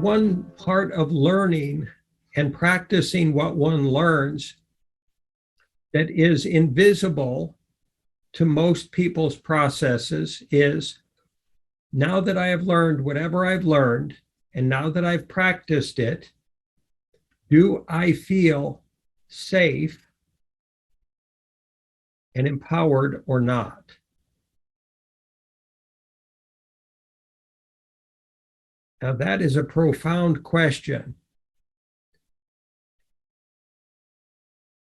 one part of learning and practicing what one learns that is invisible to most people's processes is, now that I have learned whatever I've learned, and now that I've practiced it, do I feel safe and empowered or not? Now, that is a profound question.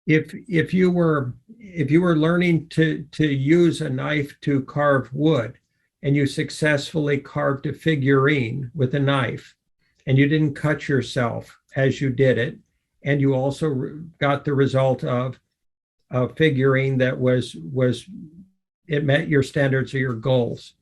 If you were learning to use a knife to carve wood, and you successfully carved a figurine with a knife, and you didn't cut yourself as you did it, and you also got the result of a figurine that it met your standards or your goals.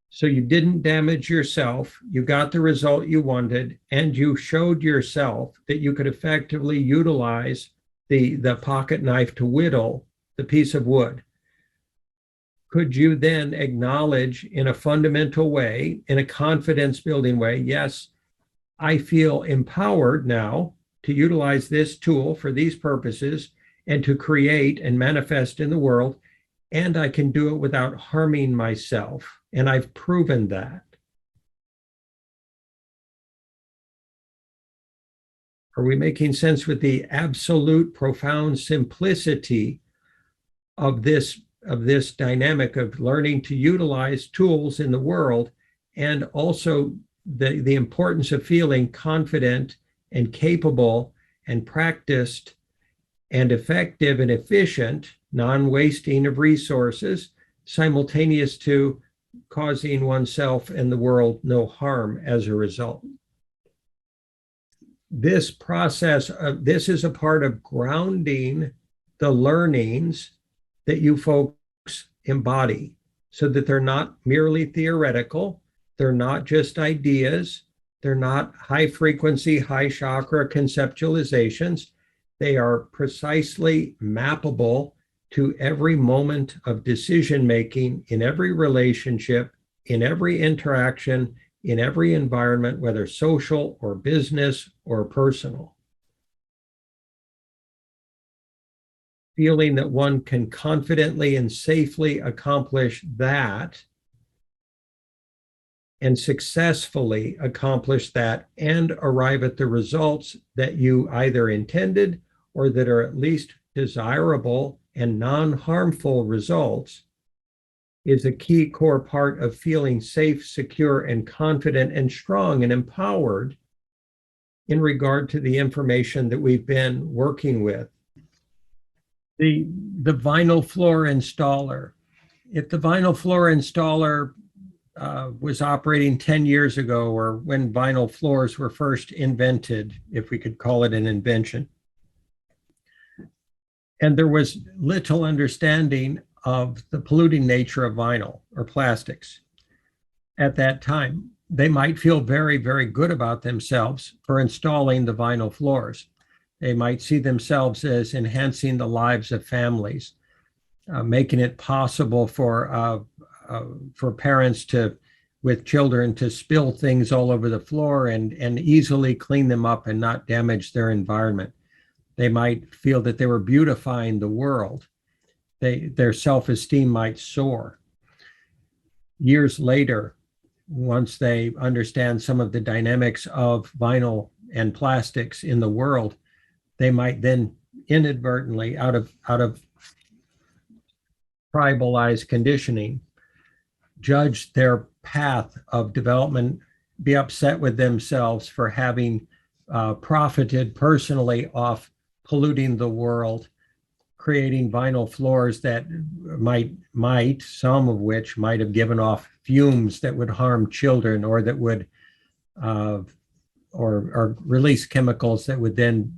So you didn't damage yourself, you got the result you wanted, and you showed yourself that you could effectively utilize the pocket knife to whittle the piece of wood. Could you then acknowledge in a fundamental way, in a confidence building way, yes, I feel empowered now to utilize this tool for these purposes and to create and manifest in the world, and I can do it without harming myself, and I've proven that. Are we making sense with the absolute profound simplicity of this dynamic of learning to utilize tools in the world, and also the importance of feeling confident and capable and practiced and effective and efficient, non-wasting of resources, simultaneous to causing oneself and the world no harm as a result? This process, this is a part of grounding the learnings that you folks embody, so that they're not merely theoretical, they're not just ideas, they're not high frequency, high chakra conceptualizations. They are precisely mappable to every moment of decision making in every relationship, in every interaction, in every environment, whether social or business or personal. Feeling that one can confidently and safely accomplish that, and successfully accomplish that, and arrive at the results that you either intended or that are at least desirable and non-harmful results, is a key core part of feeling safe, secure, and confident and strong and empowered in regard to the information that we've been working with. The vinyl floor installer. If the vinyl floor installer was operating 10 years ago, or when vinyl floors were first invented, if we could call it an invention, and there was little understanding of the polluting nature of vinyl or plastics at that time, they might feel very, very good about themselves for installing the vinyl floors. They might see themselves as enhancing the lives of families, making it possible for parents with children to spill things all over the floor and easily clean them up and not damage their environment. They might feel that they were beautifying the world. Their self-esteem might soar. Years later, once they understand some of the dynamics of vinyl and plastics in the world, they might then inadvertently, out of tribalized conditioning, judge their path of development, be upset with themselves for having profited personally off polluting the world, creating vinyl floors that might, some of which might have given off fumes that would harm children, or that would, or release chemicals that would then,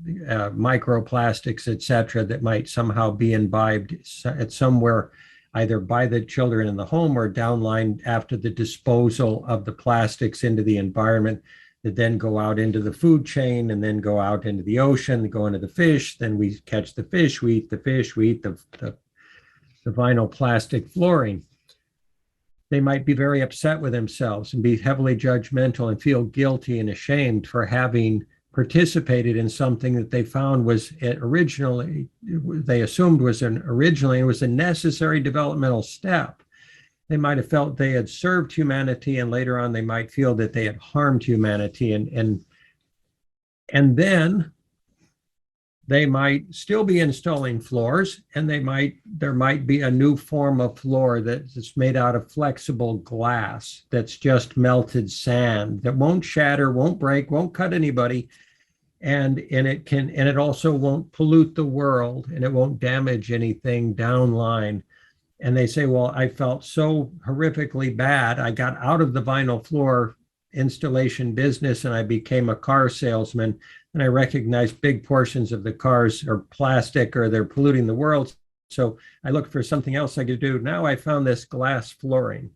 microplastics, et cetera, that might somehow be imbibed at somewhere, either by the children in the home or downline after the disposal of the plastics into the environment, that then go out into the food chain and then go out into the ocean, go into the fish. Then we catch the fish, we eat the fish, we eat the vinyl plastic flooring. They might be very upset with themselves and be heavily judgmental and feel guilty and ashamed for having participated in something that they found was originally, they assumed was originally, it was a necessary developmental step. They might have felt they had served humanity, and later on they might feel that they had harmed humanity. And then they might still be installing floors, and there might be a new form of floor that's made out of flexible glass, that's just melted sand, that won't shatter, won't break, won't cut anybody, and it also won't pollute the world, and it won't damage anything downline. And they say, well, I felt so horrifically bad. I got out of the vinyl floor installation business and I became a car salesman. And I recognized big portions of the cars are plastic or they're polluting the world. So I looked for something else I could do. Now I found this glass flooring.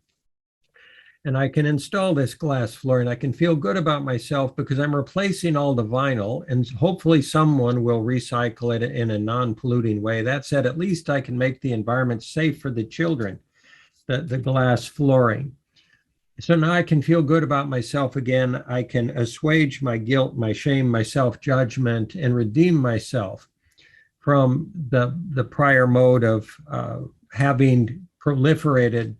And I can install this glass floor and I can feel good about myself because I'm replacing all the vinyl, and hopefully someone will recycle it in a non-polluting way. That said, at least I can make the environment safe for the children, the glass flooring. So now I can feel good about myself again. I can assuage my guilt, my shame, my self-judgment, and redeem myself from the prior mode of having proliferated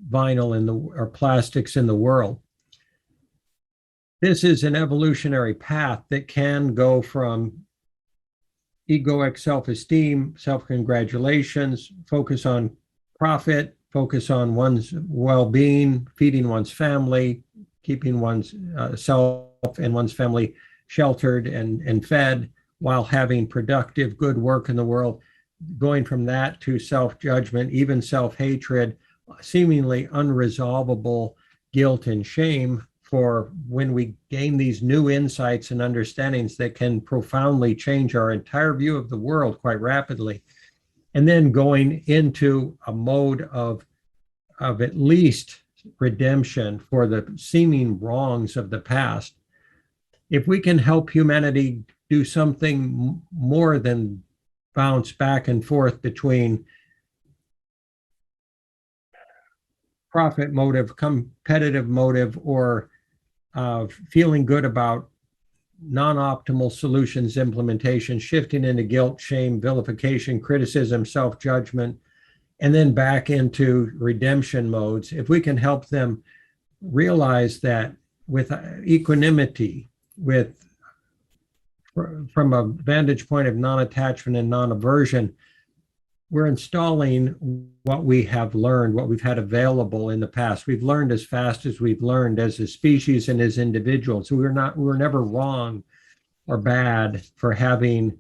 vinyl or plastics in the world. This is an evolutionary path that can go from egoic self-esteem, self-congratulations, focus on profit, focus on one's well-being, feeding one's family, keeping one's self and one's family sheltered and fed while having productive, good work in the world, going from that to self-judgment, even self-hatred, seemingly unresolvable guilt and shame for when we gain these new insights and understandings that can profoundly change our entire view of the world quite rapidly. And then going into a mode of at least redemption for the seeming wrongs of the past. If we can help humanity do something more than bounce back and forth between profit motive, competitive motive, or feeling good about non-optimal solutions implementation, shifting into guilt, shame, vilification, criticism, self-judgment, and then back into redemption modes. If we can help them realize that with equanimity, from a vantage point of non-attachment and non-aversion, we're installing what we have learned, what we've had available in the past. We've learned as fast as we've learned as a species and as individuals. So we're never wrong or bad for having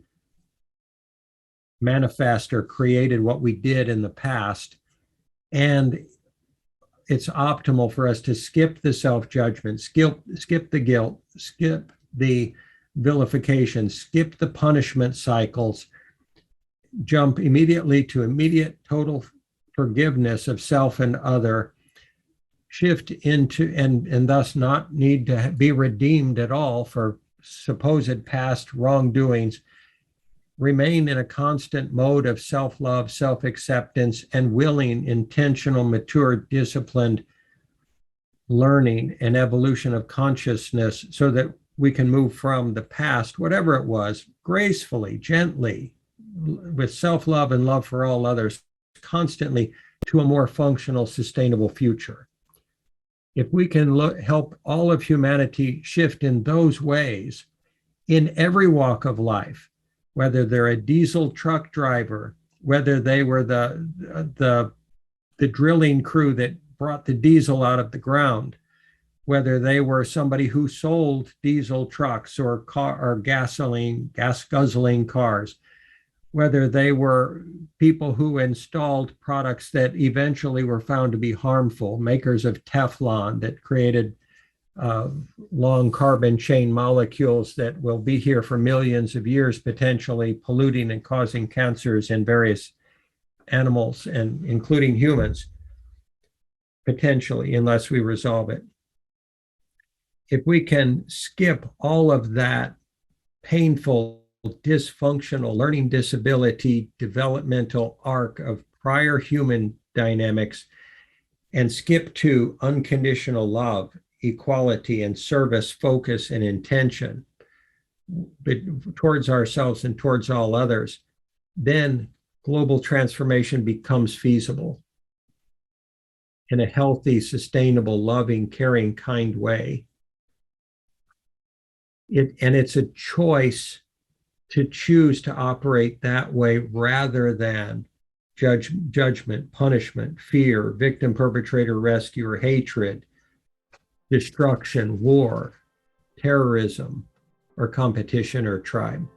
manifest or created what we did in the past. And it's optimal for us to skip the self-judgment, skip the guilt, skip the vilification, skip the punishment cycles, jump immediately to immediate total forgiveness of self and other, shift into and thus not need to be redeemed at all for supposed past wrongdoings, remain in a constant mode of self-love, self-acceptance, and willing, intentional, mature, disciplined learning and evolution of consciousness so that we can move from the past, whatever it was, gracefully, gently, with self-love and love for all others, constantly to a more functional, sustainable future. If we can help all of humanity shift in those ways in every walk of life, whether they're a diesel truck driver, whether they were the drilling crew that brought the diesel out of the ground, whether they were somebody who sold diesel trucks or gas guzzling cars, whether they were people who installed products that eventually were found to be harmful, makers of Teflon that created long carbon chain molecules that will be here for millions of years, potentially polluting and causing cancers in various animals, and including humans, potentially, unless we resolve it. If we can skip all of that painful, dysfunctional learning disability developmental arc of prior human dynamics and skip to unconditional love, equality, and service, focus, and intention towards ourselves and towards all others, then global transformation becomes feasible in a healthy, sustainable, loving, caring, kind way. And it's a choice to choose to operate that way rather than judgment, punishment, fear, victim, perpetrator, rescuer, hatred, destruction, war, terrorism, or competition or tribe.